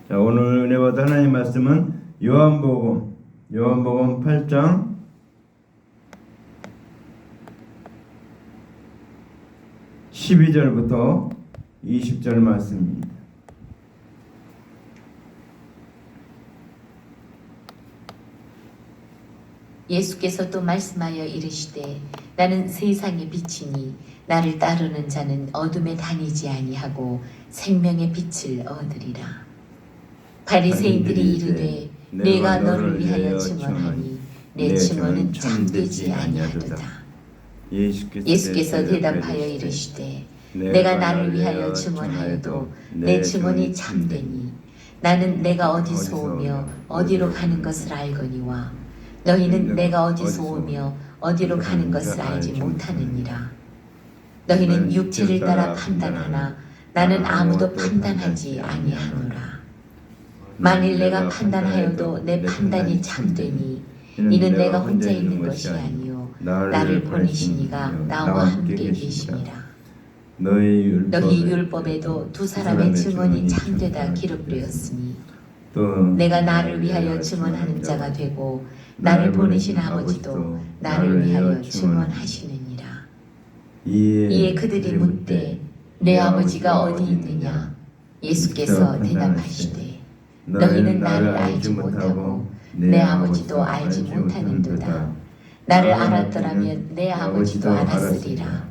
자, 오늘 은혜 받은 하나님 말씀은 요한복음 8장 12절부터 20절 말씀입니다. 예수께서 또 말씀하여 이르시되 나는 세상의 빛이니 나를 따르는 자는 어둠에 다니지 아니하고 생명의 빛을 얻으리라. 바리새인들이 이르되 내가 너를 위하여 증언하니 내 증언은 참되지 아니하도다. 예수께서 대답하여 이르시되 내가 나를 위하여 증언하여도 내 증언이 참되니 나는 내가 어디서 오며 어디로 가는 것을 알거니와 너희는 내가 어디서 오며 어디로 가는 것을 알지 못하느니라. 너희는 육체를 따라 판단하나 나는 아무도 판단하지 아니하노라. 만일 내가 판단하여도 내 판단이 참되니 이는 내가 혼자 있는 것이 아니요 나를 보내신 이가 나와 함께 계심이라. 너희 율법에도 두 사람의 증언이 참되다 기록되었으니 또 내가 나를 위하여 증언하는 자가 되고 나를 보내신 아버지도 나를 위하여 증언하시느니라. 이에 그들이 묻되 내 아버지가 어디 있느냐? 예수께서 대답하시되 너희는 나를 알지 못하고 내 아버지도 알지 못하는도다. 나를 알았더라면 내 아버지도 알았으리라.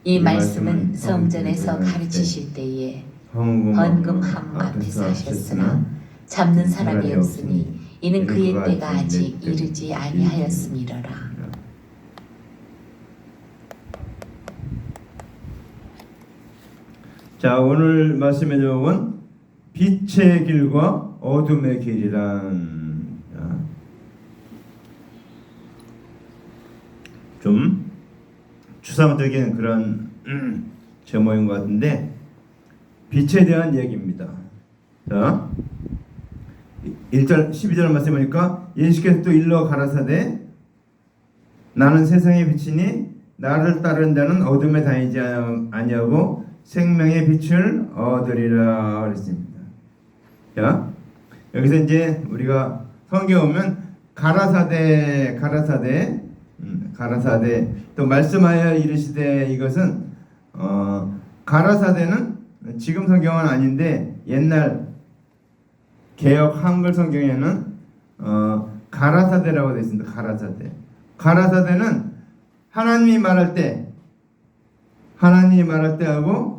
이 말씀은 성전에서 가르치실 때에 헌금함 앞에서 하셨으나 잡는 사람이 없으니 이는 그의 때가 아직 이르지 아니하였음이로라. 자, 오늘 말씀의 제목은 빛의 길과 어둠의 길이란. 좀 추상적인 그런 제목인 것 같은데 빛에 대한 얘기입니다. 자, 1절 12절 말씀 보니까 예수께서 또 일러 가라사대 나는 세상의 빛이니 나를 따르는 자는 어둠에 다니지 아니하고 생명의 빛을 얻으리라 그랬습니다. 자, 여기서 이제 우리가 성경에 오면 가라사대 또 말씀하여 이르시되 이것은 가라사대는 지금 성경은 아닌데 옛날 개역 한글 성경에는 가라사대라고 되어 있습니다. 가라사대는 하나님이 말할 때 하고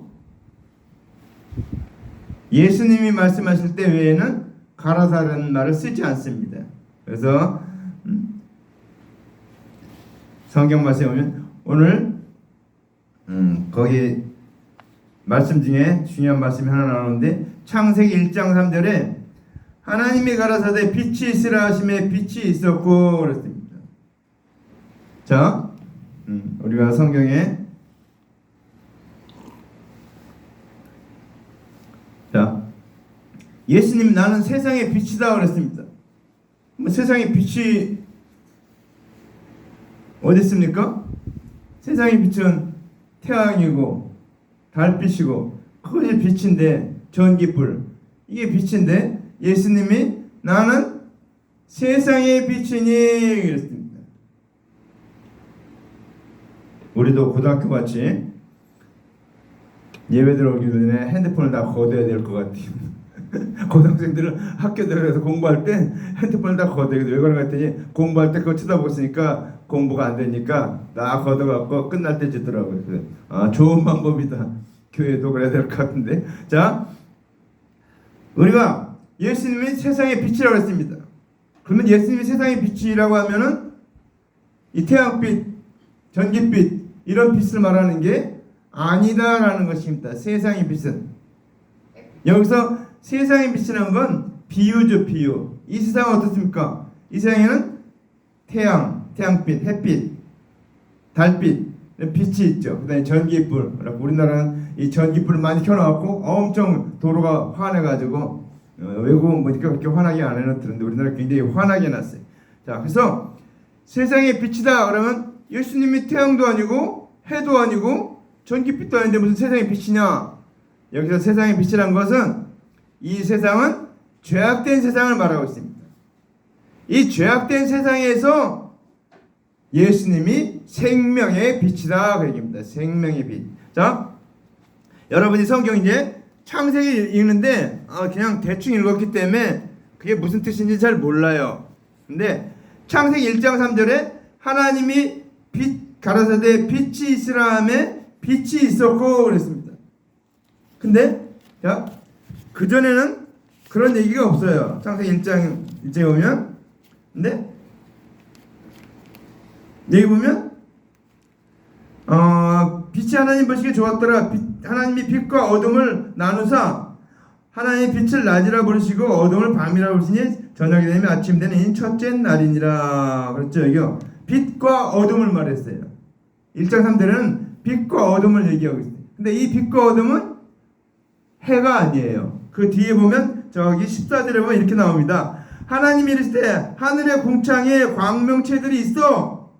예수님이 말씀하실 때 외에는 가라사라는 말을 쓰지 않습니다. 그래서 성경 말씀에 보면 오늘 거기 말씀 중에 중요한 말씀이 하나 나오는데 창세기 1장 3절에 하나님이 가라사대 빛이 있으라 하심에 빛이 있었고 그랬습니다. 자, 우리가 성경에 예수님 나는 세상의 빛이다 그랬습니다. 세상의 빛이 어디 있습니까? 세상의 빛은 태양이고 달빛이고 그것이 빛인데 전기불 이게 빛인데 예수님이 나는 세상의 빛이니 그랬습니다. 우리도 고등학교 같이 예배 들어오기 전에 핸드폰을 다 걷어야 될 것 같아요. 고등학생들은 학교 들어가서 공부할 때 핸드폰을 다 걷어야 돼. 왜 그런가 했더니 공부할 때 그거 쳐다보고 있으니까 공부가 안 되니까 다 걷어갖고 끝날 때 주더라고요. 그래서 좋은 방법이다. 교회도 그래야 될 것 같은데. 자, 우리가 예수님이 세상의 빛이라고 했습니다. 그러면 예수님이 세상의 빛이라고 하면은 이 태양빛, 전기빛 이런 빛을 말하는 게 아니다라는 것입니다. 세상의 빛은 여기서 세상의 빛이라는 건 비유죠, 비유. 이 세상은 어떻습니까? 이 세상에는 태양빛, 햇빛, 달빛, 빛이 있죠. 그 다음에 전기불. 우리나라는 이 전기불을 많이 켜놓고 엄청 도로가 환해가지고 외국은 보니까 그렇게 환하게 안 해놨던데 우리나라 굉장히 환하게 해놨어요. 자, 그래서 세상의 빛이다 그러면 예수님이 태양도 아니고 해도 아니고 전기빛도 아닌데 무슨 세상의 빛이냐? 여기서 세상의 빛이란 것은 이 세상은 죄악된 세상을 말하고 있습니다. 이 죄악된 세상에서 예수님이 생명의 빛이다 그 얘기입니다. 생명의 빛. 자, 여러분이 성경 이제 창세기 읽는데 그냥 대충 읽었기 때문에 그게 무슨 뜻인지 잘 몰라요. 근데 창세기 1장 3절에 하나님이 빛 가라사대 빛이 있으라 하매 빛이 있었고 그랬습니다. 근데 자, 그전에는 그런 얘기가 없어요. 창세기 1장에 보면. 근데 여기 보면 빛이 하나님 보시기에 좋았더라. 하나님이 빛과 어둠을 나누사 하나님의 빛을 낮이라 부르시고 어둠을 밤이라 부르시니 저녁이 되면 아침 되는 이 첫째 날이니라. 그렇죠. 여기요. 빛과 어둠을 말했어요. 1장 3절에는 빛과 어둠을 얘기하고 있어요. 근데 이 빛과 어둠은 해가 아니에요. 그 뒤에 보면 저기 14절에 보면 이렇게 나옵니다. 하나님이 이르시되 하늘의 궁창에 광명체들이 있어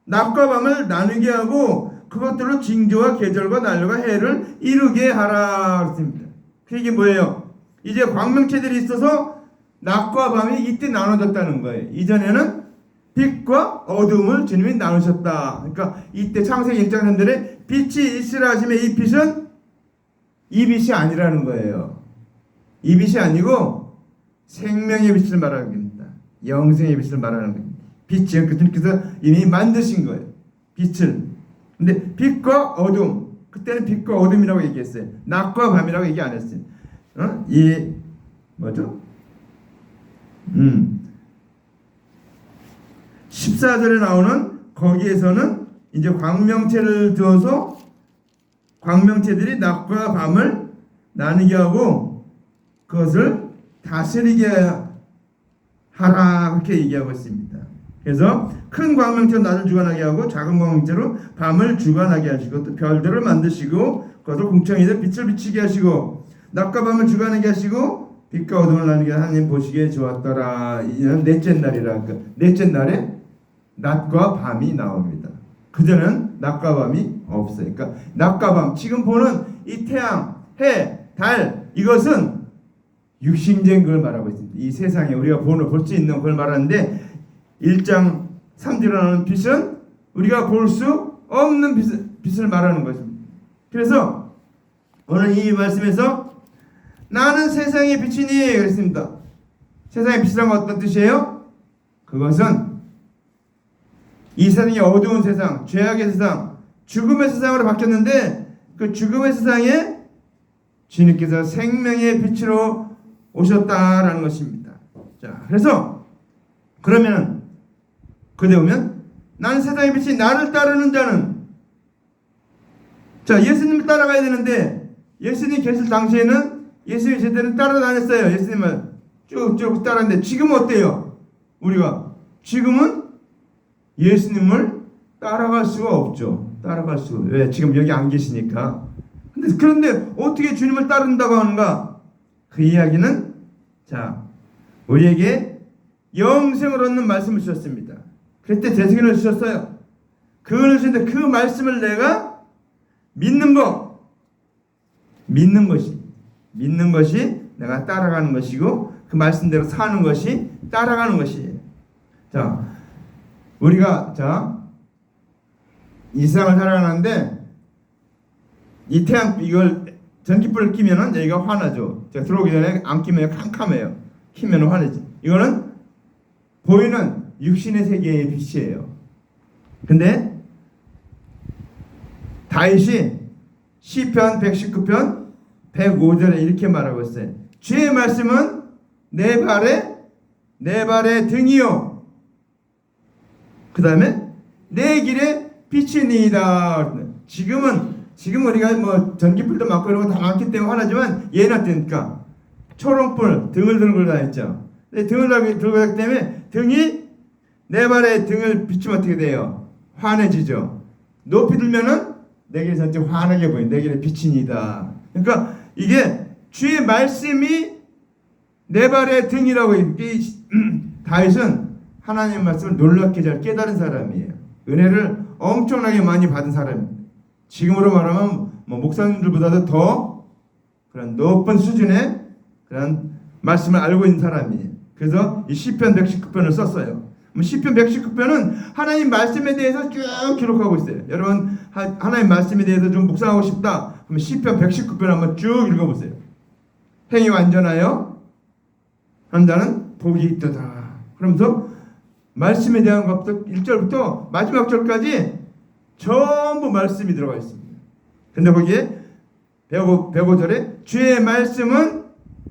낮과 밤을 나누게 하고 그것들로 징조와 계절과 날과 해를 이루게 하라 그랬습니다. 그 얘기 뭐예요? 이제 광명체들이 있어서 낮과 밤이 이때 나눠졌다는 거예요. 이전에는 빛과 어둠을 주님이 나누셨다. 그러니까 이때 창세기 1장 3절에 빛이 있으라 하시면 이 빛은 이 빛이 아니라는 거예요. 이 빛이 아니고 생명의 빛을 말하는 겁니다. 영생의 빛을 말하는 겁니다. 빛이요. 주님께서 이미 만드신 거예요. 빛을. 근데 빛과 어둠. 그때는 빛과 어둠이라고 얘기했어요. 낮과 밤이라고 얘기 안 했어요. 이 뭐죠? 14절에 나오는 거기에서는 이제 광명체를 두어서 광명체들이 낮과 밤을 나누게 하고 그것을 다스리게 하라 그렇게 얘기하고 있습니다. 그래서 큰 광명체로 낮을 주관하게 하고 작은 광명체로 밤을 주관하게 하시고 또 별들을 만드시고 그것을 궁창에서 빛을 비치게 하시고 낮과 밤을 주관하게 하시고 빛과 어둠을 나누게 하나님 보시기에 좋았더라. 이는 넷째 날이라. 넷째 날에 낮과 밤이 나옵니다. 그전에는 낮과 밤이 없어요. 그러니까 낮과 밤 지금 보는 이 태양, 해, 달 이것은 육신적인 걸 말하고 있습니다. 이 세상에 우리가 볼 수 있는 걸 말하는데 1장 3절에 나오는 빛은 우리가 볼 수 없는 빛을 말하는 것입니다. 그래서 오늘 이 말씀에서 나는 세상의 빛이니 그랬습니다. 세상의 빛이란 건 어떤 뜻이에요? 그것은 이 세상이 어두운 세상, 죄악의 세상, 죽음의 세상으로 바뀌었는데 그 죽음의 세상에 주님께서 생명의 빛으로 오셨다라는 것입니다. 자, 그래서 그러면 그대 보면 나는 세상의 빛이 나를 따르는 자는 자 예수님을 따라가야 되는데 예수님 계실 당시에는 예수님이 제대로 따라다녔어요. 예수님을 쭉쭉 따라했는데 지금은 어때요? 우리가 지금은 예수님을 따라갈 수가 없죠. 따라갈 수가. 왜? 지금 여기 안 계시니까. 그런데 어떻게 주님을 따른다고 하는가? 그 이야기는 자 우리에게 영생을 얻는 말씀을 주셨습니다. 그때 대승을 주셨어요. 그걸 주셨는데 그 말씀을 내가 믿는 것이 내가 따라가는 것이고 그 말씀대로 사는 것이 따라가는 것이에요. 자 우리가 이 세상을 살아가는데 이 태양 이걸 전기불을 끼면은 여기가 환하죠. 제가 들어오기 전에 안 끼면 캄캄해요. 키면 환해지. 이거는 보이는 육신의 세계의 빛이에요. 근데 다윗이 시편 119편 105절에 이렇게 말하고 있어요. 주의 말씀은 내 발의 등이요. 그 다음에 내 길에 빛이니이다. 지금 우리가 뭐 전기불도 많고 이런 거 다 많기 때문에 화나지만 얘는 어때니까 초롱불 등을 들고 다녔죠. 등을 들고 다녔기 때문에 등이 내 발에 등을 비추면 어떻게 돼요? 환해지죠. 높이 들면은 내 길에 전체 환하게 보여. 내 길에 빛이니다. 그러니까 이게 주의 말씀이 내 발의 등이라고 다윗은 하나님의 말씀을 놀랍게 잘 깨달은 사람이에요. 은혜를 엄청나게 많이 받은 사람입니다. 지금으로 말하면 뭐 목사님들보다도 더 그런 높은 수준의 그런 말씀을 알고 있는 사람이. 그래서 이 시편 119편을 썼어요. 시편 119편은 하나님 말씀에 대해서 쭉 기록하고 있어요. 여러분 하나님 말씀에 대해서 좀 묵상하고 싶다. 그럼 시편 119편 한번 쭉 읽어보세요. 행위 완전하여 한 자는 복이 있도다. 그러면서 말씀에 대한 것부터 1절부터 마지막 절까지 전부 말씀이 들어가 있습니다. 근데 거기에 105절에 주의 말씀은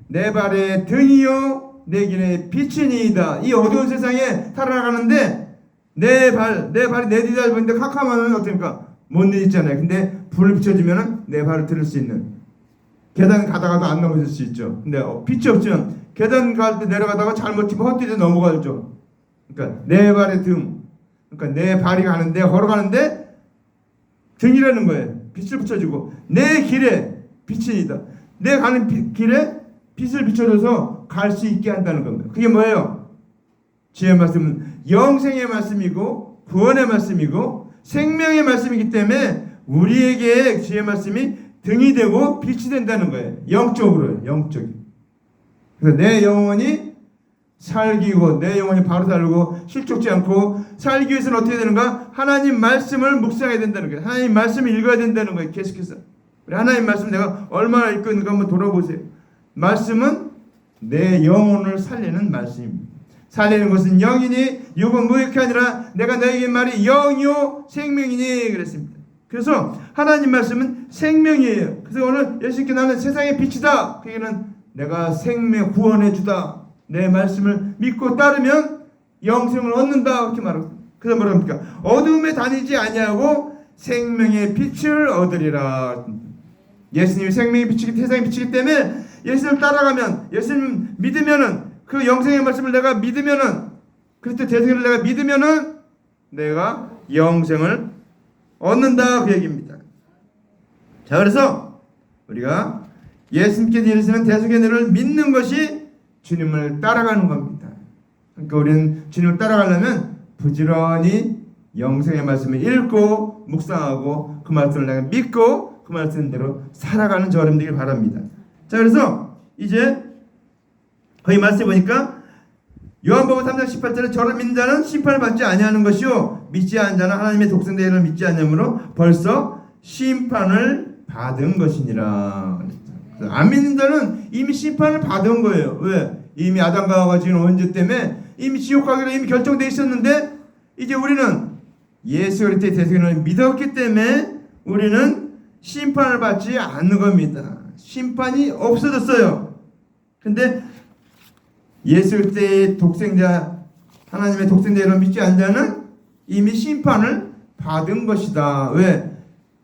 내 발의 등이요 내 길의 빛이니이다. 이 어두운 세상에 살아가는데 내 발이 내디잘 보이는데 캄캄하면 어떻습니까? 못 내딛잖아요. 근데 불을 비춰주면 내 발을 들을 수 있는, 계단 가다가도 안 넘어질 수 있죠. 근데 빛이 없으면 계단 갈 때 내려가다가 잘못 튀면 헛디뎌 넘어가죠. 그러니까 내 발의 등, 그러니까 내 발이 가는데 걸어가는데 등이라는 거예요. 빛을 비춰주고 내 길에 빛이니다. 내 가는 길에 빛을 비춰줘서 갈 수 있게 한다는 겁니다. 그게 뭐예요? 주의 말씀은 영생의 말씀이고 구원의 말씀이고 생명의 말씀이기 때문에 우리에게 주의 말씀이 등이 되고 빛이 된다는 거예요. 영적으로요. 영적이. 그래서 내 영혼이 살기고 내 영혼이 바로 살고 실족지 않고 살기 위해서는 어떻게 되는가? 하나님 말씀을 묵상해야 된다는 거예요. 하나님 말씀을 읽어야 된다는 거예요. 계속해서. 하나님 말씀 내가 얼마나 읽고 있는가 한번 돌아보세요. 말씀은 내 영혼을 살리는 말씀입니다. 살리는 것은 영이니 육은 무익이 아니라 내가 너에게 말이 영이요 생명이니 그랬습니다. 그래서 하나님 말씀은 생명이에요. 그래서 오늘 예수님께 나는 세상의 빛이다. 그 얘기는 내가 생명 구원해 주다. 내 말씀을 믿고 따르면 영생을 얻는다. 그렇게 말합니다. 그래서 뭐라 합니까? 어둠에 다니지 아니하고 생명의 빛을 얻으리라. 예수님이 생명의 빛이기 세상의 빛이기 때문에 예수님을 따라가면 예수님 믿으면은 그 영생의 말씀을 내가 믿으면은 그리스도 대승을 내가 믿으면은 내가 영생을 얻는다 그 얘기입니다. 자 그래서 우리가 예수님께서 이르시는 대속의 은혜를 믿는 것이 주님을 따라가는 겁니다. 그러니까 우리는 주님을 따라가려면 부지런히 영생의 말씀을 읽고 묵상하고 그 말씀을 내가 믿고 그 말씀대로 살아가는 저름 되길 바랍니다. 자 그래서 이제 거기 말씀해 보니까 요한복음 3장 18절에 저를 믿는 자는 심판을 받지 아니하는 것이요 믿지 않는 자는 하나님의 독생자를 믿지 않으므로 벌써 심판을 받은 것이니라. 안 믿는 자는 이미 심판을 받은 거예요. 왜? 이미 아담과 하와가 지은 원죄 때문에 이미 지옥 가기로 이미 결정되어 있었는데 이제 우리는 예수 그리스도의 대속을 믿었기 때문에 우리는 심판을 받지 않는 겁니다. 심판이 없어졌어요. 근데 예수 그리스도의 독생자 하나님의 독생자를 믿지 않는 자는 이미 심판을 받은 것이다. 왜?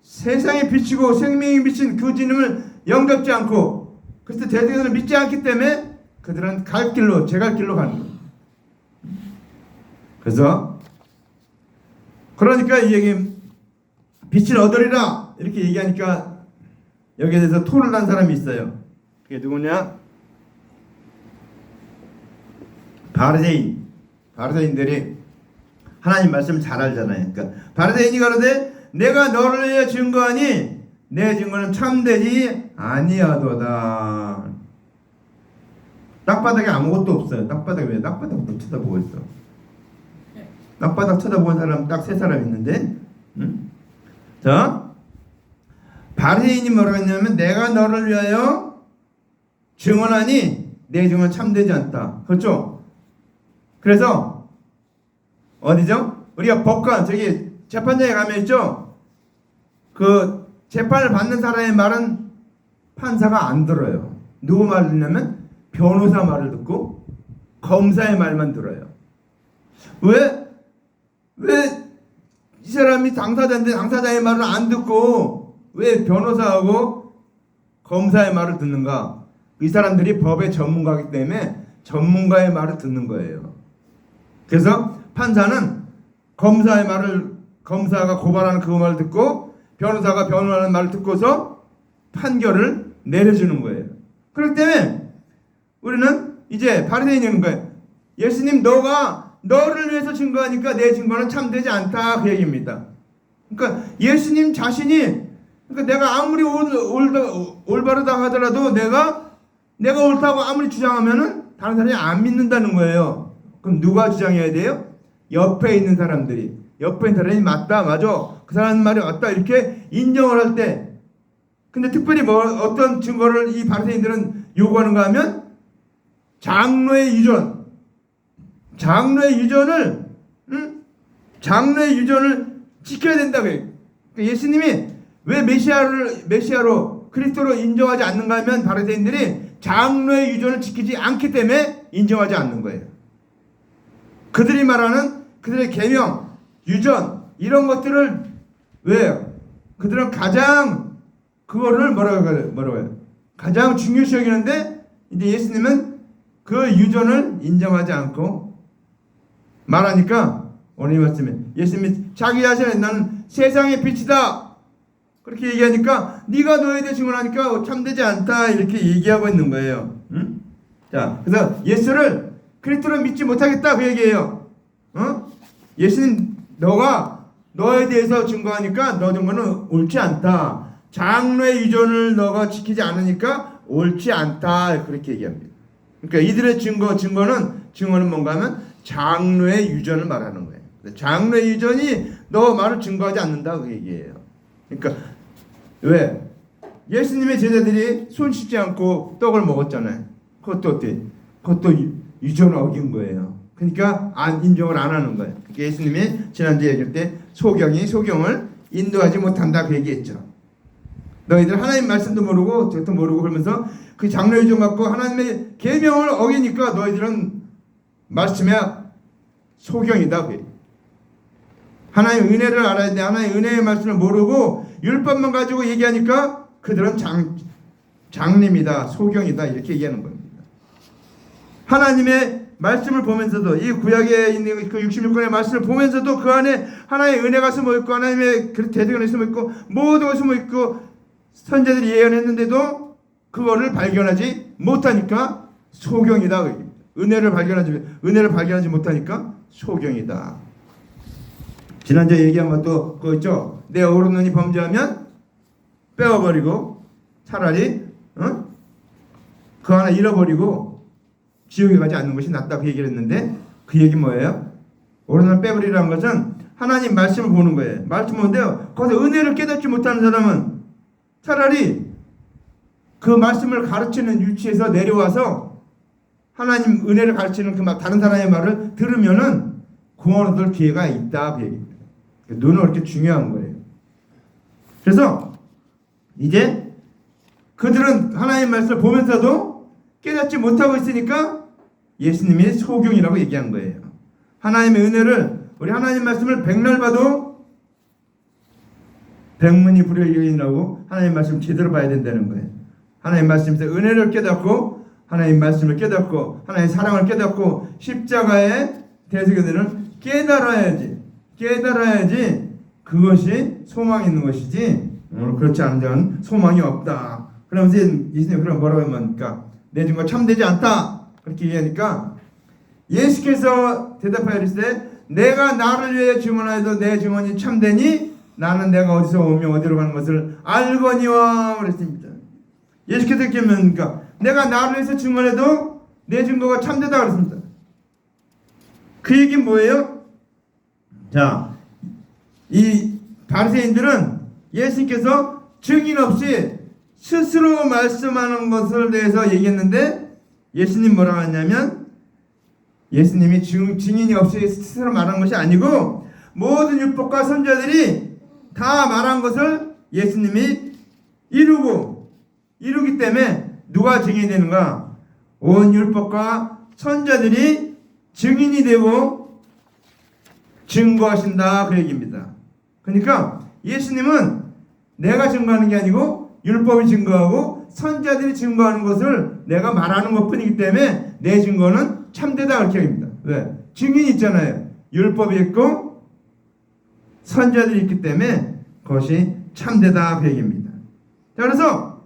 세상의 빛이고 생명의 빛인 그 주님을 영접지 않고 그리스도 대속을 믿지 않기 때문에 그들은 갈 길로 제갈 길로 가는 거예요. 그래서 그러니까 이 얘기 빛을 얻으리라 이렇게 얘기하니까 여기에 대해서 토를 난 사람이 있어요. 그게 누구냐? 바리새인들이 하나님 말씀을 잘 알잖아요. 그러니까 바리새인이 가로되 내가 너를 위하여 증거하니 내 증거는 참되지 아니하도다. 땅바닥에 아무것도 없어요. 땅바닥에 왜 땅바닥도 쳐다보고 있어? 땅바닥 쳐다보는 사람 딱 세 사람 있는데, 응? 자, 바리새인이 뭐라고 했냐면 내가 너를 위하여 증언하니 내 증언은 참되지 않다. 그렇죠? 그래서 어디죠? 우리가 법관 저기 재판장에 가면 있죠. 그 재판을 받는 사람의 말은 판사가 안 들어요. 누구 말을 듣냐면 변호사 말을 듣고 검사의 말만 들어요. 왜 이 사람이 당사자인데 당사자의 말을 안 듣고 왜 변호사하고 검사의 말을 듣는가? 이 사람들이 법의 전문가이기 때문에 전문가의 말을 듣는 거예요. 그래서 판사는 검사의 말을 검사가 고발하는 그 말을 듣고 변호사가 변호하는 말을 듣고서 판결을 내려주는 거예요. 그렇기 때문에 우리는 이제 바리새인인 거예요. 예수님 너가 너를 위해서 증거하니까 내 증거는 참되지 않다 그 얘기입니다. 그러니까 예수님 자신이 그러니까 내가 아무리 올바르다 하더라도 내가 내가 옳다고 아무리 주장하면은 다른 사람이 안 믿는다는 거예요. 그럼 누가 주장해야 돼요? 옆에 있는 사람들이. 옆에 있는 사람이 맞다, 맞아, 그 사람 말이 맞다 이렇게 인정을 할 때. 근데 특별히 뭐 어떤 증거를 이 바리새인들은 요구하는가 하면 장로의 유전. 장로의 유전을 장로의 유전을 지켜야 된다고 해요. 예수님이 왜 메시아로 그리스도로 인정하지 않는가 하면 바리새인들이 장로의 유전을 지키지 않기 때문에 인정하지 않는 거예요. 그들이 말하는 그들의 계명, 유전 이런 것들을 왜요? 그들은 가장 그거를 뭐라고 해요? 가장 중요시 여기는데 이제 예수님은 그 유전을 인정하지 않고 말하니까 오늘 말씀에 예수님이 자기 자신을 나는 세상의 빛이다 그렇게 얘기하니까 네가 너에 대해 증언하니까 참되지 않다 이렇게 얘기하고 있는 거예요. 응? 자, 그래서 예수를 그리스도로 믿지 못하겠다 그 얘기예요. 예수님 너가 너에 대해서 증거하니까 너 증거는 옳지 않다. 장로의 유전을 너가 지키지 않으니까 옳지 않다 그렇게 얘기합니다. 그러니까 이들의 증거는 뭔가 하면 장로의 유전을 말하는 거예요. 장로의 유전이 너 말을 증거하지 않는다 그 얘기예요. 그러니까 왜? 예수님의 제자들이 손 씻지 않고 떡을 먹었잖아요. 그것도 어때? 그것도 유전을 어긴 거예요. 그러니까 인정을 안 하는 거예요. 그러니까 예수님이 지난주에 얘기할 때 소경을 인도하지 못한다 그 얘기했죠. 너희들 하나님 말씀도 모르고 저것도 모르고 그러면서 그 장로의 유전 갖고 하나님의 계명을 어기니까 너희들은 말씀에 소경이다. 하나님의 은혜를 알아야 돼. 하나님의 은혜의 말씀을 모르고 율법만 가지고 얘기하니까 그들은 장님이다, 소경이다 이렇게 얘기하는 겁니다. 하나님의 말씀을 보면서도 이 구약에 있는 그 66권의 말씀을 보면서도 그 안에 하나님의 은혜가 숨어 있고 하나님의 대등함이 숨어 있고 모든 것이 숨어 있고 선자들이 예언했는데도 그거를 발견하지 못하니까 소경이다. 은혜를 발견하지 못하니까 소경이다. 지난주에 얘기한 것도 그거 있죠. 내 어른이 범죄하면 빼어버리고 차라리 그 하나 잃어버리고 지옥에 가지 않는 것이 낫다 그 얘기를 했는데 그 얘기 뭐예요? 어른을 빼버리라는 것은 하나님 말씀을 보는 거예요. 말씀 보는데요. 거기서 은혜를 깨닫지 못하는 사람은 차라리 그 말씀을 가르치는 위치에서 내려와서 하나님 은혜를 가르치는 그 다른 사람의 말을 들으면은 구원 얻을 기회가 있다 그 얘기입니다. 눈은 그렇게 중요한 거예요. 그래서 이제 그들은 하나님의 말씀을 보면서도 깨닫지 못하고 있으니까 예수님이 소경이라고 얘기한 거예요. 하나님의 은혜를 우리 하나님 말씀을 백날 봐도 백문이 불여일견이라고 하나님 말씀을 제대로 봐야 된다는 거예요. 하나님 말씀에서 은혜를 깨닫고 하나님 말씀을 깨닫고 하나님의 사랑을 깨닫고 십자가의 대속연대를 깨달아야지 그것이 소망이 있는 것이지 그렇지 않은 자는 소망이 없다. 그러면서 예수님 그럼 뭐라고 합니까? 내 증거 참되지 않다 그렇게 얘기하니까 예수께서 대답하여 이르시되 내가 나를 위해 증언하여도 내 증언이 참되니 나는 내가 어디서 오며 어디로 가는 것을 알거니와 그랬습니다. 예수께서 이렇게 뭡니까? 내가 나를 위해서 증언해도 내 증거가 참되다 그랬습니다. 그 얘기는 뭐예요? 자, 이 바리새인들은 예수님께서 증인 없이 스스로 말씀하는 것을 대해서 얘기했는데 예수님 뭐라고 했냐면 예수님이 증인이 없이 스스로 말한 것이 아니고 모든 율법과 선지자들이 다 말한 것을 예수님이 이루기 때문에 누가 증인이 되는가? 온 율법과 선지자들이 증인이 되고 증거하신다 그 얘기입니다. 그러니까 예수님은 내가 증거하는 게 아니고 율법이 증거하고 선지자들이 증거하는 것을 내가 말하는 것뿐이기 때문에 내 증거는 참되다 그렇게 합니다. 왜? 증인이 있잖아요. 율법이 있고 선지자들이 있기 때문에 그것이 참되다 그 얘기입니다. 자, 그래서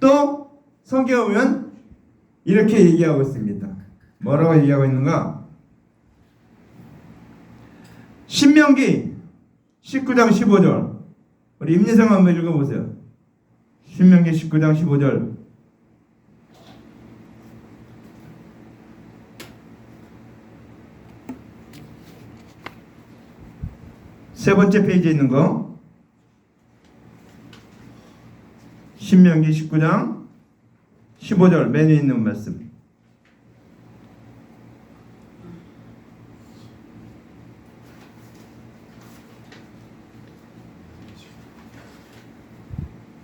또 성경에 보면 이렇게 얘기하고 있습니다. 뭐라고 얘기하고 있는가? 신명기 19장 15절 우리 임예성 한번 읽어보세요. 신명기 19장 15절 세 번째 페이지에 있는 거 신명기 19장 15절 맨 위에 있는 말씀.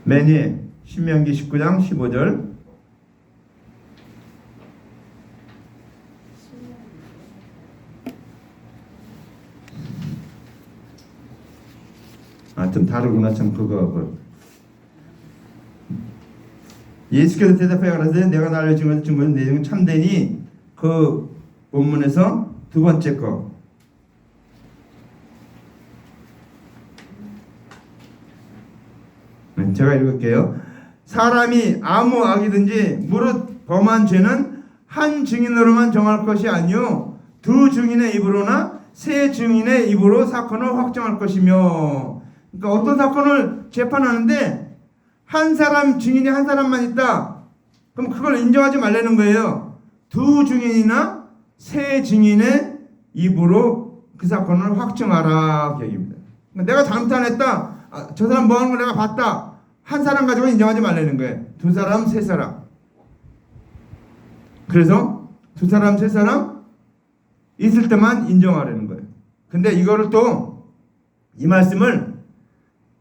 맨 위에 신명기 19장 15절. 좀 다르구나 참 그거하고. 예수께서 대답하여 가라사대 내가 나를 증거한 내용은 참되니 그 본문에서 두 번째 거. 제가 읽을게요. 사람이 아무 악이든지 무릇 범한 죄는 한 증인으로만 정할 것이 아니요 두 증인의 입으로나 세 증인의 입으로 사건을 확정할 것이며. 그러니까 어떤 사건을 재판하는데 한 사람 증인이 한 사람만 있다. 그럼 그걸 인정하지 말라는 거예요. 두 증인이나 세 증인의 입으로 그 사건을 확정하라 그 얘기입니다. 그러니까 내가 잘못 안 했다. 저 사람 뭐 하는 거 내가 봤다. 한 사람 가지고 인정하지 말라는 거예요. 두 사람, 세 사람. 그래서 두 사람, 세 사람 있을 때만 인정하라는 거예요. 근데 이거를 또 이 말씀을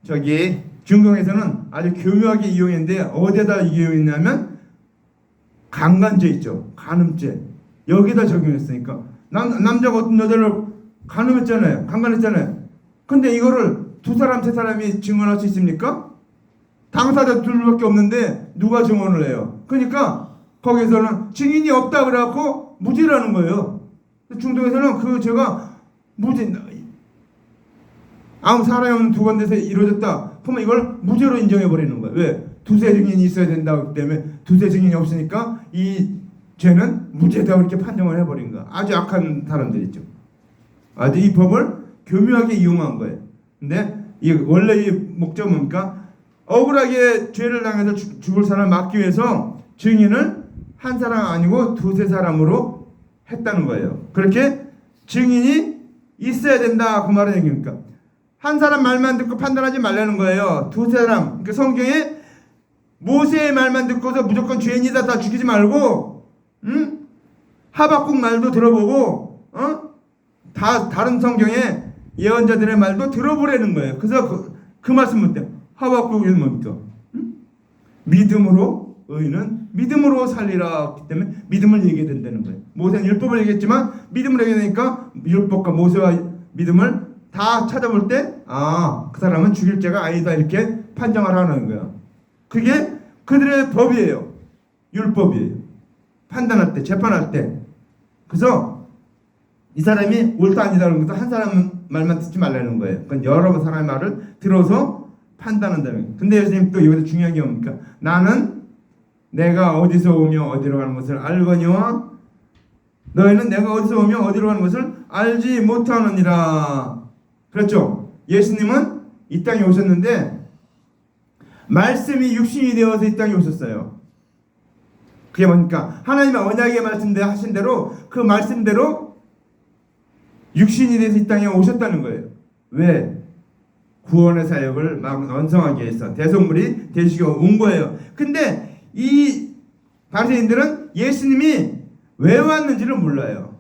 저기 중동에서는 아주 교묘하게 이용했는데 어디에다 이용했냐면 강간죄 있죠. 간음죄. 여기다 적용했으니까 남자가 어떤 여자를 간음했잖아요. 강간했잖아요. 근데 이거를 두 사람, 세 사람이 증언할 수 있습니까? 당사자 둘밖에 없는데 누가 증언을 해요? 그러니까 거기서는 증인이 없다 그래갖고 무죄라는 거예요. 중동에서는 그 죄가 무죄, 아무 사람이 없는 두 군데서 이루어졌다. 그러면 이걸 무죄로 인정해 버리는 거예요. 왜? 두세 증인이 있어야 된다기 때문에 두세 증인이 없으니까 이 죄는 무죄다 이렇게 판정을 해버린 거야. 아주 악한 사람들 있죠. 아주 이 법을 교묘하게 이용한 거예요. 근데 이 원래 이 목적은 뭡니까? 억울하게 죄를 당해서 죽을 사람을 막기 위해서 증인을 한 사람 아니고 두세 사람으로 했다는 거예요. 그렇게 증인이 있어야 된다 그 말은 얘기입니까? 한 사람 말만 듣고 판단하지 말라는 거예요. 두세 사람. 그러니까 성경에 모세의 말만 듣고서 무조건 죄인이다 다 죽이지 말고, 하박국 말도 들어보고, 다 다른 성경에 예언자들의 말도 들어보라는 거예요. 그래서 그 말씀은 때 하박국은 뭡니까? 믿음으로 의인은 믿음으로 살리라 기 때문에 믿음을 얘기해야 된다는 거예요. 모세는 율법을 얘기했지만 믿음을 얘기하니까 율법과 모세와 믿음을 다 찾아볼 때 그 사람은 죽일 죄가 아니다 이렇게 판정을 하는 거예요. 그게 그들의 법이에요. 율법이에요. 판단할 때, 재판할 때. 그래서 이 사람이 옳다 아니다 그런 것도 한 사람 말만 듣지 말라는 거예요. 그건 여러 사람의 말을 들어서 판단한다는 거예요. 근데 예수님 또 여기서 중요한 게 뭡니까? 나는 내가 어디서 오며 어디로 가는 것을 알거니와 너희는 내가 어디서 오며 어디로 가는 것을 알지 못하느니라. 그렇죠? 예수님은 이 땅에 오셨는데 말씀이 육신이 되어서 이 땅에 오셨어요. 그게 뭡니까? 하나님의 언약의 말씀대로 하신 대로 그 말씀대로 육신이 돼서 이 땅에 오셨다는 거예요. 왜? 구원의 사역을 막 완성하기 위해서 대속물이 되시고 온 거예요. 근데 이 바리새인들은 예수님이 왜 왔는지를 몰라요.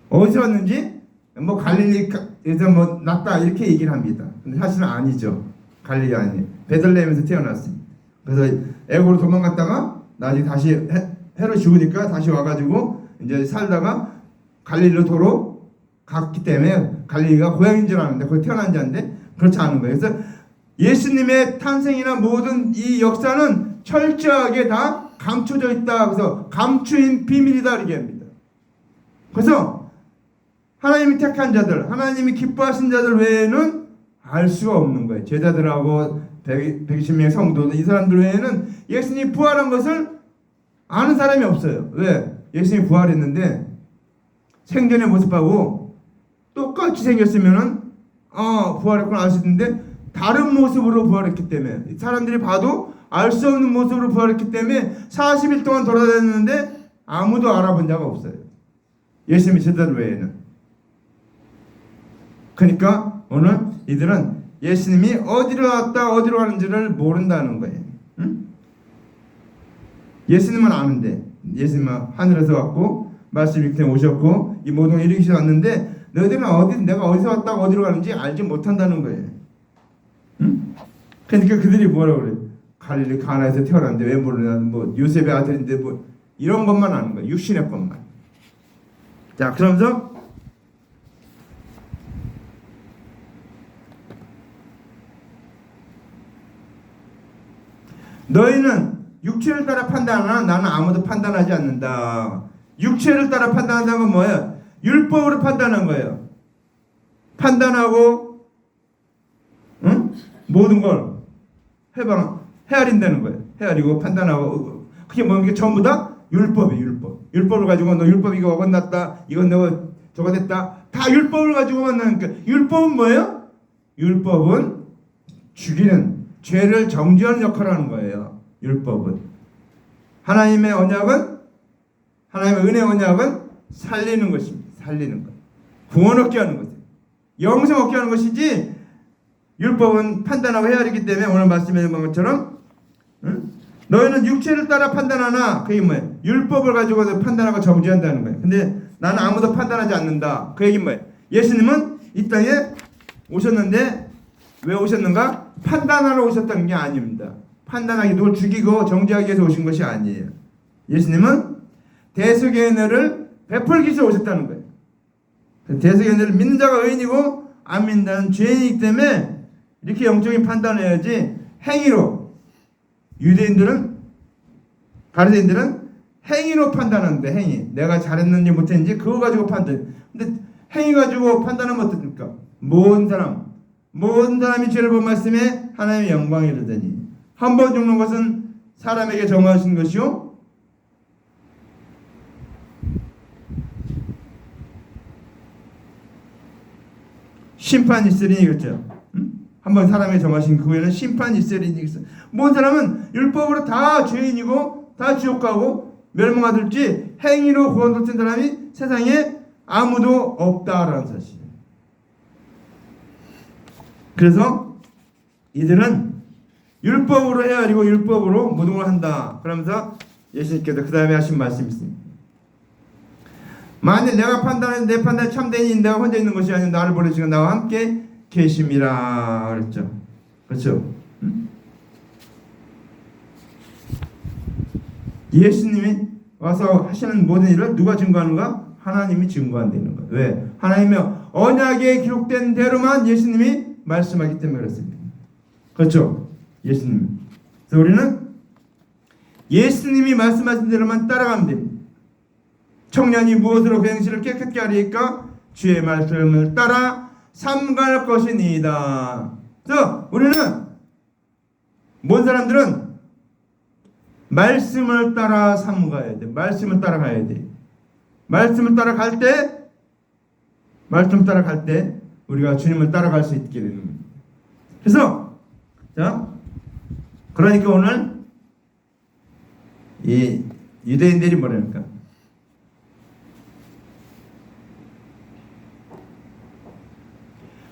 어디서 왔는지 뭐 갈릴리에서 뭐 났다 이렇게 얘기를 합니다. 근데 사실은 아니죠. 갈릴리 아니에요. 베들레헴에서 태어났습니다. 그래서 애고로 도망갔다가 나중에 다시 헤롯이 죽으니까 다시 와가지고 이제 살다가 갈릴리로 도로 갔기 때문에 갈릴리가 고향인 줄 아는데 거기 태어난 자인데 그렇지 않은 거예요. 그래서 예수님의 탄생이나 모든 이 역사는 철저하게 다 감춰져 있다. 그래서 감추인 비밀이다 이렇게 합니다. 그래서 하나님이 택한 자들, 하나님이 기뻐하신 자들 외에는 알 수가 없는 거예요. 제자들하고 120명의 성도들 이 사람들 외에는 예수님이 부활한 것을 아는 사람이 없어요. 왜? 예수님이 부활했는데 생전의 모습하고 똑같이 생겼으면은 부활했구나 알 수 있는데 다른 모습으로 부활했기 때문에 사람들이 봐도 알 수 없는 모습으로 부활했기 때문에 40일 동안 돌아다녔는데 아무도 알아본 자가 없어요. 예수님의 제자들 외에는. 그러니까 오늘 이들은 예수님이 어디로 왔다 어디로 가는지를 모른다는 거예요. 응? 예수님은 아는데, 예수님은 하늘에서 왔고 말씀 이렇게 오셨고 이 모든 걸 일으키셔 왔는데 너희들은 내가 어디서 왔다 어디로 가는지 알지 못한다는 거예요. 응? 그러니까 그들이 뭐라고 그래? 갈릴리 가나에서 태어났는데 왜 모르냐? 뭐 요셉의 아들인데 뭐 이런 것만 아는 거예요. 육신의 것만. 자, 그러면서 너희는 육체를 따라 판단하나 나는 아무도 판단하지 않는다. 육체를 따라 판단한다는 건 뭐예요? 율법으로 판단한 거예요. 판단하고 응? 모든 걸 헤아린다는 거예요. 헤아리고 판단하고 그게 뭡니까? 전부 다 율법이에요. 율법. 율법을 가지고 너 율법 이거 어긋났다. 이건 내가 저거 됐다. 다 율법을 가지고 만나니까 율법은 뭐예요? 율법은 죽이는 죄를 정죄하는 역할을 하는 거예요. 율법은. 하나님의 언약은 하나님의 은혜 언약은 살리는 것입니다. 살리는 것. 구원 얻게 하는 것이에요. 영생 얻게 하는 것이지 율법은 판단하고 헤아리기 때문에 오늘 말씀해 본 것처럼 응? 너희는 육체를 따라 판단하나 그게 뭐예요? 율법을 가지고 판단하고 정죄한다는 거예요. 근데 나는 아무도 판단하지 않는다. 그 얘기는 뭐예요? 예수님은 이 땅에 오셨는데 왜 오셨는가? 판단하러 오셨다는 게 아닙니다. 판단하기 누굴 죽이고 정죄하기 위해서 오신 것이 아니에요. 예수님은 대속의 은혜를 베풀기 위해서 오셨다는 거예요. 대속의 은혜를 믿는 자가 의인이고 안 믿는 죄인이기 때문에 이렇게 영적인 판단을 해야지 행위로 유대인들은 바리새인들은 행위로 판단하는데 행위 내가 잘했는지 못했는지 그거 가지고 판단. 근데 행위 가지고 판단하면 어떻습니까? 모든 사람이 죄를 본 말씀에 하나님의 영광이 이르더니 한 번 죽는 것은 사람에게 정하신 것이요 심판이 있으리니 그렇죠. 한번 사람에게 정하신 그 후에는 심판이 있으리니 모든 사람은 율법으로 다 죄인이고 다 지옥 가고 멸망하들지 행위로 구원 얻은 사람이 세상에 아무도 없다라는 사실. 그래서 이들은 율법으로 헤아리고 율법으로 모든 걸 한다. 그러면서 예수님께서 그 다음에 하신 말씀이 있습니다. 만일 내가 판단하는 내 판단이 참되니 내가 혼자 있는 것이 아니라 나를 보내시고 나와 함께 계심이라 그랬죠. 그렇죠? 예수님이 와서 하시는 모든 일을 누가 증거하는가? 하나님이 증거한다는 거예요. 왜? 하나님의 언약에 기록된 대로만 예수님이 말씀하기 때문에 그렇습니다. 그렇죠? 예수님. 그래서 우리는 예수님이 말씀하신 대로만 따라가면 됩니다. 청년이 무엇으로 그 행실을 깨끗게 하리까? 주의 말씀을 따라 삼갈 것이니이다. 그래서 우리는 모든 사람들은 말씀을 따라 삼가야 돼. 말씀을 따라가야 돼. 말씀을 따라갈 때 우리가 주님을 따라갈 수 있게 되는 겁니다. 그래서 그러니까 오늘 이 유대인들이 뭐랄까?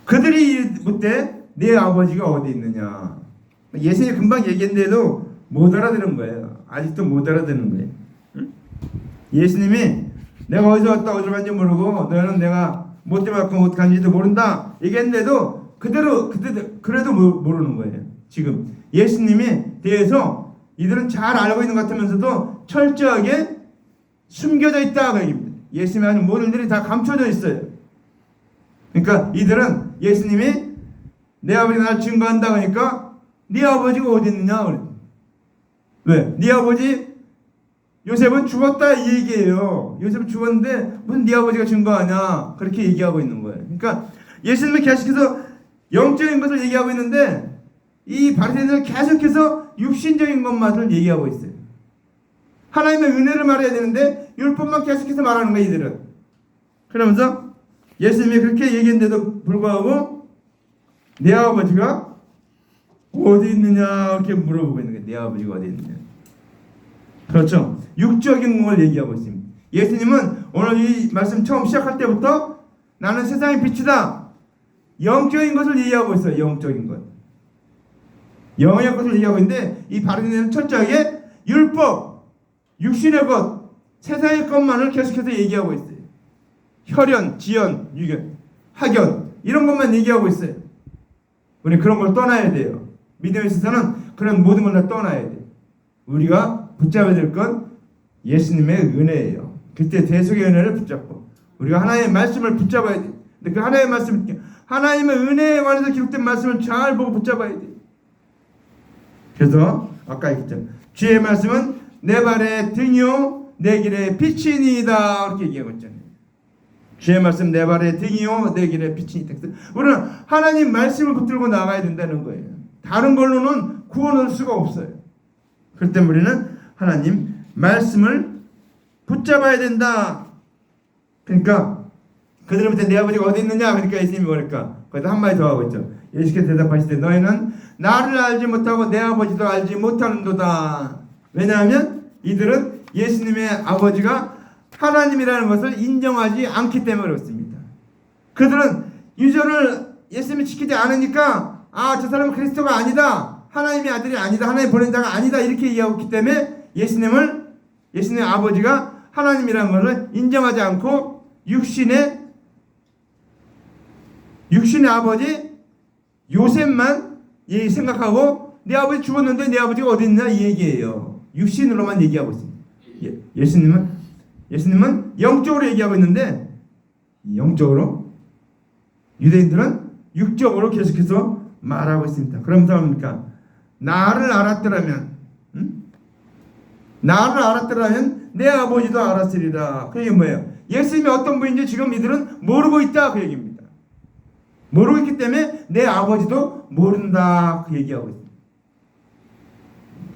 그들이 묻되 내 아버지가 어디 있느냐? 예수님이 금방 얘기했는데도 못 알아듣는 거예요. 아직도 못 알아듣는 거예요. 응? 예수님이 내가 어디서 왔다 어디로 간지 모르고 너는 내가 못 때문에 못 간지도 모른다 얘기했는데도 그래도 모르는 거예요. 지금 예수님에 대해서 이들은 잘 알고 있는 것 같으면서도 철저하게 숨겨져 있다 그 얘기입니다. 예수님이 하는 모든 일이 다 감춰져 있어요. 그러니까 이들은 예수님이 내 아버지 나를 증거한다 하니까 네 아버지가 어디 있느냐? 왜? 네 아버지 요셉은 죽었다 이 얘기예요. 요셉은 죽었는데 무슨 네 아버지가 증거하냐? 그렇게 얘기하고 있는 거예요. 그러니까 예수님은 계속해서 영적인 것을 얘기하고 있는데 이 바리새인들은 계속해서 육신적인 것만을 얘기하고 있어요. 하나님의 은혜를 말해야 되는데 율법만 계속해서 말하는 거예요. 이들은. 그러면서 예수님이 그렇게 얘기했는데도 불구하고 내 아버지가 어디 있느냐 이렇게 물어보고 있는 거예요. 내 아버지가 어디 있느냐. 그렇죠. 육적인 걸 얘기하고 있습니다. 예수님은 오늘 이 말씀 처음 시작할 때부터 나는 세상의 빛이다. 영적인 것을 얘기하고 있어요. 영적인 것. 영의 것을 얘기하고 있는데 이 바리새인은 철저하게 율법, 육신의 것, 세상의 것만을 계속해서 얘기하고 있어요. 혈연, 지연, 유견, 학연 이런 것만 얘기하고 있어요. 우리 그런 걸 떠나야 돼요. 믿음에 있어서는 그런 모든 걸 다 떠나야 돼요. 우리가 붙잡아야 될 건 예수님의 은혜예요. 그때 대속의 은혜를 붙잡고 우리가 하나님의 말씀을 붙잡아야 돼요. 근데 그 하나님의 말씀, 하나님의 은혜에 관해서 기록된 말씀을 잘 보고 붙잡아야 돼요. 그래서 아까 얘기했죠. 주의 말씀은 내 발의 등이요 내 길의 빛이니이다 이렇게 얘기하고 있잖아요. 주의 말씀 내 발의 등이요 내 길의 빛이니이다. 우리는 하나님 말씀을 붙들고 나가야 된다는 거예요. 다른 걸로는 구원할 수가 없어요. 그럴 때 우리는 하나님 말씀을 붙잡아야 된다. 그러니까 그들은 밑에 내 아버지가 어디 있느냐? 그러니까 예수님이 뭐랄까? 거기다 한마디 더 하고 있죠. 예수께서 대답하실 때 너희는 나를 알지 못하고 내 아버지도 알지 못하는도다. 왜냐하면 이들은 예수님의 아버지가 하나님이라는 것을 인정하지 않기 때문에 그렇습니다. 그들은 유전을 예수님이 지키지 않으니까 저 사람은 그리스도가 아니다. 하나님의 아들이 아니다. 하나님 보낸 자가 아니다. 이렇게 이해하고 있기 때문에 예수님의 아버지가 하나님이라는 것을 인정하지 않고 육신의 아버지 요셉만 생각하고 내 아버지 죽었는데 내 아버지가 어디 있냐 이 얘기예요. 육신으로만 얘기하고 있습니다. 예수님은 영적으로 얘기하고 있는데 영적으로 유대인들은 육적으로 계속해서 말하고 있습니다. 그럼 뭐합니까? 나를 알았더라면 내 아버지도 알았으리라. 그 얘기 뭐예요? 예수님이 어떤 분인지 지금 이들은 모르고 있다 그 얘기입니다. 모르고 있기 때문에 내 아버지도 모른다 그 얘기하고 있습니다.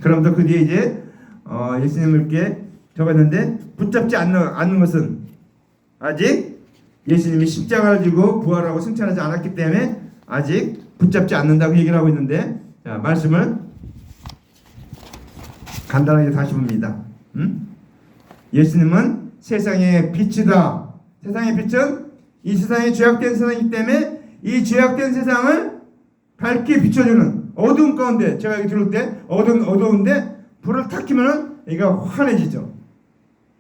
그러면서 그 뒤에 이제 예수님을 이렇게 적었는데 붙잡지 않는 것은 아직 예수님이 십자가를 지고 부활하고 승천하지 않았기 때문에 아직 붙잡지 않는다고 얘기를 하고 있는데 자, 말씀을 간단하게 다시 봅니다. 예수님은 세상의 빛이다. 세상의 빛은 이 세상이 죄악된 세상이기 때문에 이 죄악된 세상을 밝게 비춰주는 어두운 가운데 제가 여기 들어올 때 어두운데 불을 탁 켜면은 여기가 환해지죠.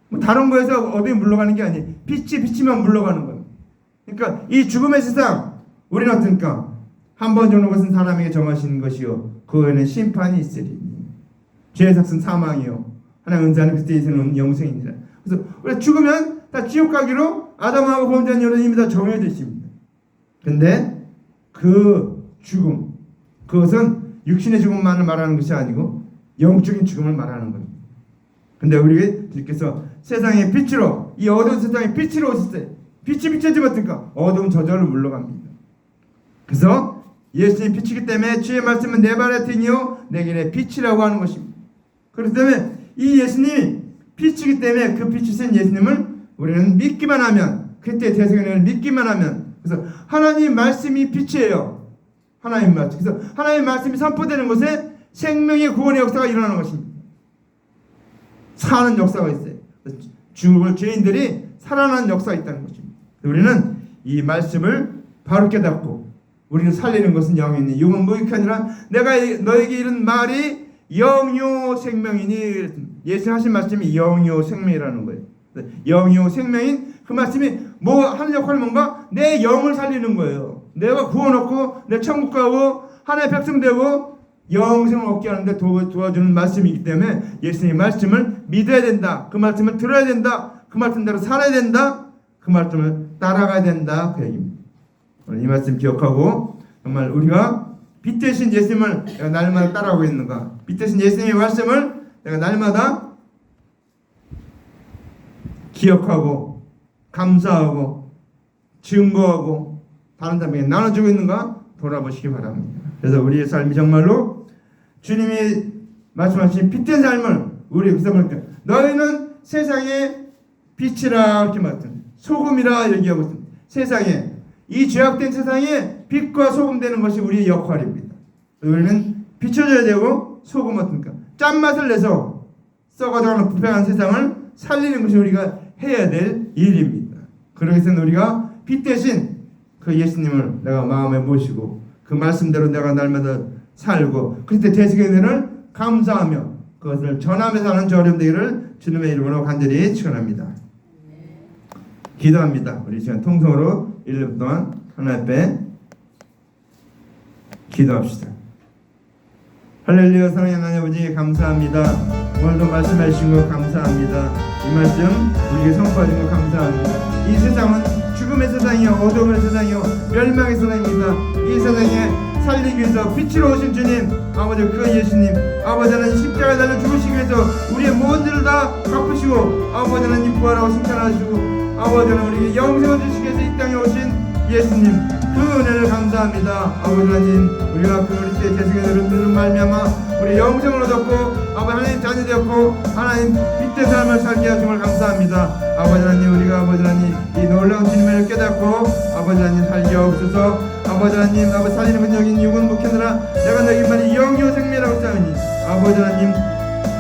뭐 다른 거에서 어둠이 물러가는 게 아니에요. 빛이 비치면 물러가는 거예요. 그러니까 이 죽음의 세상 우리는 어떻습니까? 한 번 주는 것은 사람에게 정하시는 것이요 그 후에는 심판이 있으리니 죄의 삭은 사망이요 하나님 은사는 그리스도에서는 영생이니라. 그래서 우리가 죽으면 다 지옥 가기로 아담하고 범죄한 여러 이미 다 정해져 있습니다. 근데 그 죽음 그것은 육신의 죽음만을 말하는 것이 아니고 영적인 죽음을 말하는 겁니다. 근데 우리께서 세상의 빛으로 이 어두운 세상의 빛으로 오셨어요. 빛이 비춰지면 어떨까? 어두운 저절로 물러갑니다. 그래서 예수님이 빛이기 때문에 주의 말씀은 내 발의 등이요 내 길의 빛이라고 하는 것입니다. 그렇기 때문에 이 예수님이 빛이기 때문에 그 빛이신 예수님을 우리는 믿기만 하면 그때 대성연을 믿기만 하면 그래서 하나님 말씀이 빛이에요. 하나님 말씀. 그래서 하나님 말씀이 선포되는 곳에 생명의 구원의 역사가 일어나는 것입니다. 사는 역사가 있어요. 죽을 죄인들이 살아나는 역사가 있다는 것입니다. 우리는 이 말씀을 바로 깨닫고 우리를 살리는 것은 영이니 영은 무익이 아니라 내가 너에게 이른 말이 영요 생명이니 예수 하신 말씀이 영요 생명이라는 거예요. 영요 생명인 그 말씀이 뭐 하는 역할이 뭔가 내 영을 살리는 거예요. 내가 구원 얻고 내 천국 가고 하나의 백성 되고 영생을 얻게 하는데 도와주는 말씀이기 때문에 예수님의 말씀을 믿어야 된다. 그 말씀을 들어야 된다. 그 말씀대로 살아야 된다. 그 말씀을 따라가야 된다. 그 얘기입니다. 이 말씀 기억하고 정말 우리가 빛 대신 예수님을 내가 날마다 따라가고 있는가? 빛 대신 예수님의 말씀을 내가 날마다 기억하고 감사하고 증거하고 다른 사람에게 나눠주고 있는가? 돌아보시기 바랍니다. 그래서 우리의 삶이 정말로 주님이 말씀하신 빛된 삶을 우리 구성할 너희는 세상의 빛이라 이렇게 말씀 소금이라 얘기하고 있습니다. 세상에 이 죄악된 세상에 빛과 소금 되는 것이 우리의 역할입니다. 우리는 비춰줘야 되고 소금 어떻습니까? 짠맛을 내서 썩어져가는 부패한 세상을 살리는 것이 우리가 해야 될 일입니다. 그러기 위해서는 우리가 빛 대신 그 예수님을 내가 마음에 모시고 그 말씀대로 내가 날마다 살고 그때 대세계를 감사하며 그것을 전하면서 하는 저렴 되기를 주님의 이름으로 간절히 축원합니다. 기도합니다. 우리 시간 통성으로 1년 동안 하나님 앞에 기도합시다. 할렐루야. 사랑하는 하나님 아버지 감사합니다. 오늘도 말씀해 주신 것 감사합니다. 이 말씀 우리에게 선포해 주신 것 감사합니다. 이 세상은 죽음의 세상이요 어둠의 세상이요 멸망의 세상입니다. 이 세상에 살리기 위해서 빛으로 오신 주님 아버지 그 예수님 아버지 하나님 십자가에 달려 죽으시기 위해서 우리의 모든 일을 다 갚으시고 아버지 하나님 부활하고 승천하시고 아버지 하나님 우리에게 영생을 주시기 위해서 이 땅에 오신 예수님 그 은혜를 감사합니다. 아버지 하나님 우리가 그 우리 때의 대승의 은혜를 말미암아 우리 영생을 얻었고 아버지 하나님 자녀 되었고 하나님 빛의 삶을 살게 하심을 감사합니다. 아버지 하나님 우리가 아버지 하나님 이 놀라운 주님을 깨닫고 아버지 하나님 살게 없어서 아버지 하나님 아버지 살리는 분적인 육은 묵혀느라 내가 너희만이 영유 생명이라고 싸우니 아버지 하나님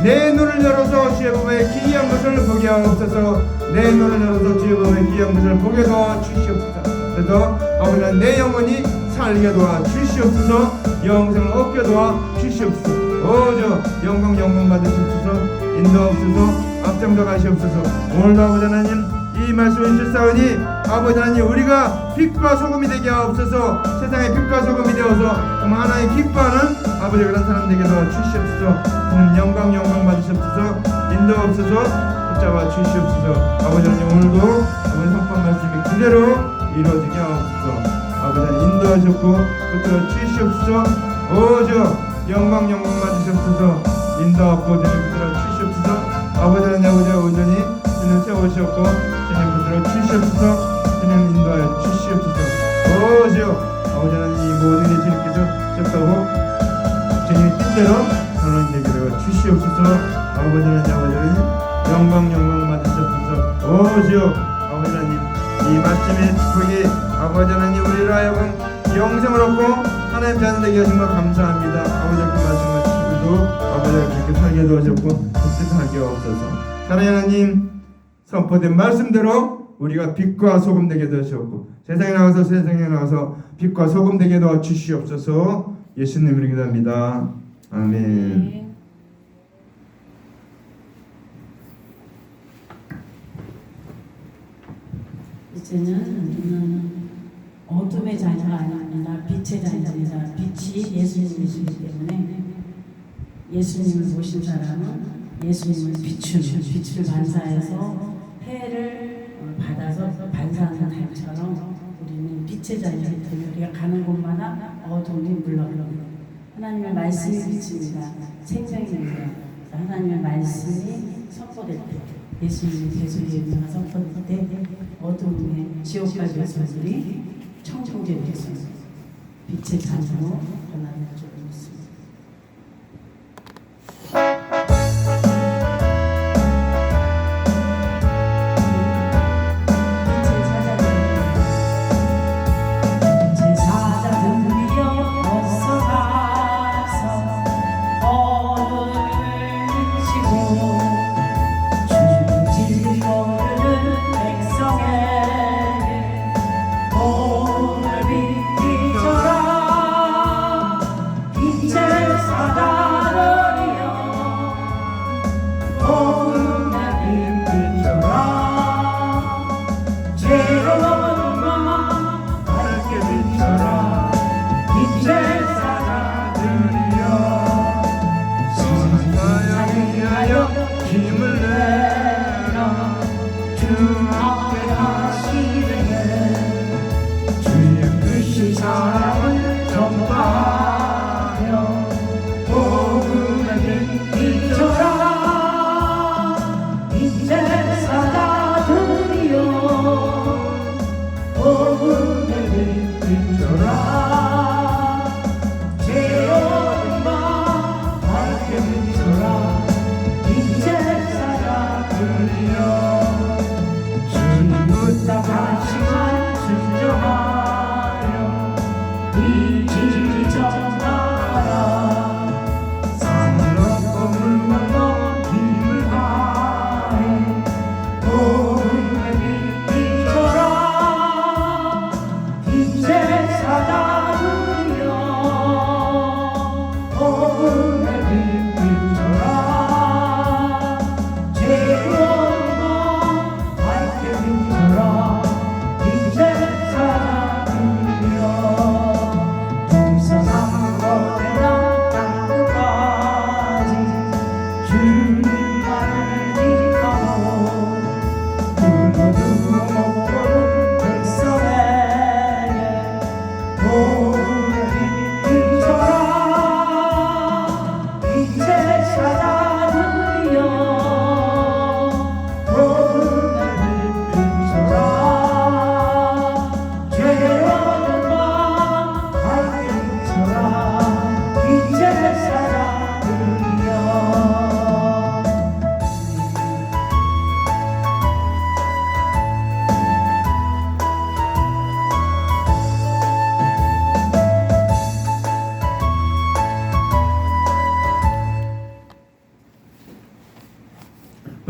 내 눈을 열어서 주의 법에 기이한 것을 보게 하옵소서. 내 눈을 열어서 주의 법에 기이한 것을 보게 도와 주시옵소서. 그래서 아버지 하나님 내 영혼이 살게 도와 주시옵소서. 영생을 얻게 도와 주시옵소서. 오저 영광 받으시옵소서. 인도하옵소서. 앞장서 가시옵소서. 오늘도 아버지 하나님 이 말씀을 주사오니 아버지 하나님 우리가 빛과 소금이 되게 하옵소서. 세상의 빛과 소금이 되어서 하나님 기뻐하는 아버지 그런 사람 되게 도와주시옵소서. 영광 받으시옵소서. 인도하옵소서. 붙잡아 주시옵소서. 아버지 하나님 오늘도 아버지 성판 말씀이 그대로 이루어지게 하옵소서. 아버지 하나님 인도하셨고 붙들어 주시옵소서. 오저 영광 받으시옵소서. 인도하옵고 붙들어 주시옵소서. 아버지 하나님 아버지와 온전히 주님 세우시옵고 주님 붙들어 주시옵소서. 주님 인도하여 주시옵소서. 오저 아버지 하나님 이 모든 게 주님께서 주셨다고 주님의 뜻대로 하나님 되게 주시옵소서. 아버지 하나님 영광 받으시옵소서. 오저 아버지 하나님 이 말씀의 축복이 아버지 하나님 우리를 하여금 영생을 얻고 하나님 자녀 되게 하신 것 감사합니다. 아버지 그 말씀을 우리도 아버지가 그렇게 살게 도와주셨고 그렇게 살게 없어서 사랑하는 하나님 선포된 말씀대로 우리가 빛과 소금 되게 되셨고 세상에 나가서 빛과 소금 되게 도와 주시옵소서. 예수님으로 기도합니다. 아멘. 이제는 우리는 어둠의 자녀가 아닙니다. 빛의 자녀입니다. 빛이 예수님이시기 때문에 예수님을 모신 사람은 예수님을 비추는 빛을 반사해서 해를 받아서 반사하는 달처럼 우리는 빛의 자녀이기 때문에 우리가 가는 곳마다 어둠이 물러갑니다. 하나님의 말씀이 빛입니다. 생명입니다. 하나님의 말씀이 선포될 때 예수님의 대소리에 선포될 때 어둠의 지옥까지 백성들이 천국의 백성 빛의 자녀로 변화를 주고 있습니다. 빛의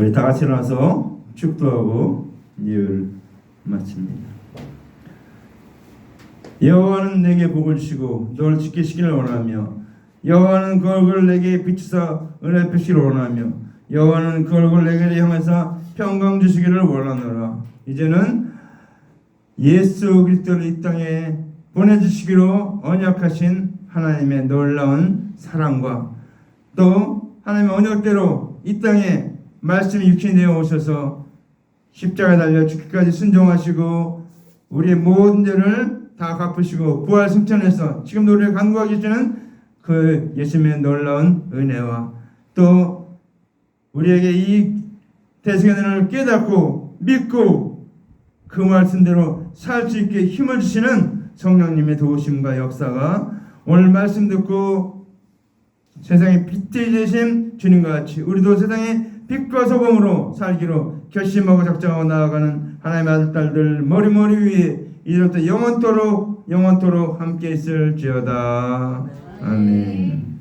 우리 다 같이 일어나서 축도하고 예배를 마칩니다. 여호와는 내게 복을 주시고 너를 지키시기를 원하며 여호와는 그 얼굴을 내게 비추사 은혜 베푸시기를 원하며 여호와는 그 얼굴을 내게 향하사 평강 주시기를 원하노라. 이제는 예수 그리스도를 이 땅에 보내주시기로 언약하신 하나님의 놀라운 사랑과 또 하나님의 언약대로 이 땅에 말씀이 육신이 되어 오셔서 십자가에 달려 죽기까지 순종하시고 우리의 모든 죄를 다 갚으시고 부활 승천해서 지금도 우리를 간구하고 계시는 그 예수님의 놀라운 은혜와 또 우리에게 이 대승의 은혜를 깨닫고 믿고 그 말씀대로 살 수 있게 힘을 주시는 성령님의 도우심과 역사가 오늘 말씀 듣고 세상의 빛이 되신 주님과 같이 우리도 세상의 빛과 소금으로 살기로 결심하고 작정하고 나아가는 하나님의 아들 딸들 머리머리 위에 이제부터 영원토록 함께 있을지어다. 아멘.